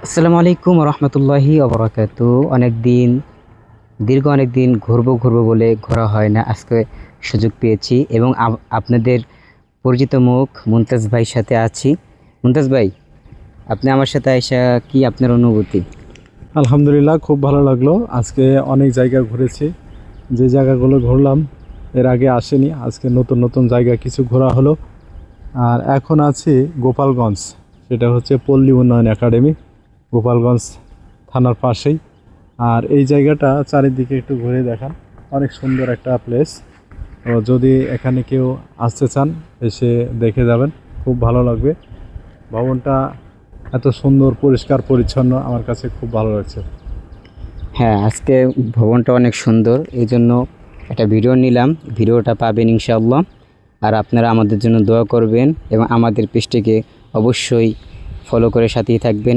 আসসালামু আলাইকুম রহমতুল্লাহি অবরাকাতু। অনেক দিন ঘুরবো বলে ঘোরা হয় না, আজকে সুযোগ পেয়েছি এবং আপনাদের পরিচিত মুখ মুমতাজ ভাইয়ের সাথে আছি। মুমতাজ ভাই, আপনি আমার সাথে আইসা কি আপনার অনুভূতি? আলহামদুলিল্লাহ, খুব ভালো লাগলো। আজকে অনেক জায়গা ঘুরেছি, যে জায়গাগুলো ঘুরলাম এর আগে আসেনি। আজকে নতুন নতুন জায়গা কিছু ঘোরা হলো। আর এখন আছি গোপালগঞ্জ, সেটা হচ্ছে পল্লী উন্নয়ন একাডেমি, গোপালগঞ্জ থানার পাশেই। আর এই জায়গাটা চারিদিকে একটু ঘুরে দেখান, অনেক সুন্দর একটা প্লেস। তো যদি এখানে কেউ আসতে চান, এসে দেখে যাবেন, খুব ভালো লাগবে। ভবনটা এত সুন্দর, পরিষ্কার পরিচ্ছন্ন, আমার কাছে খুব ভালো লাগছে। হ্যাঁ, আজকে ভবনটা অনেক সুন্দর, এই জন্য একটা ভিডিও নিলাম। ভিডিওটা পাবেন ইনশাআল্লাহ। আর আপনারা আমাদের জন্য দোয়া করবেন এবং আমাদের পেজটিকে অবশ্যই ফলো করে সাথেই থাকবেন।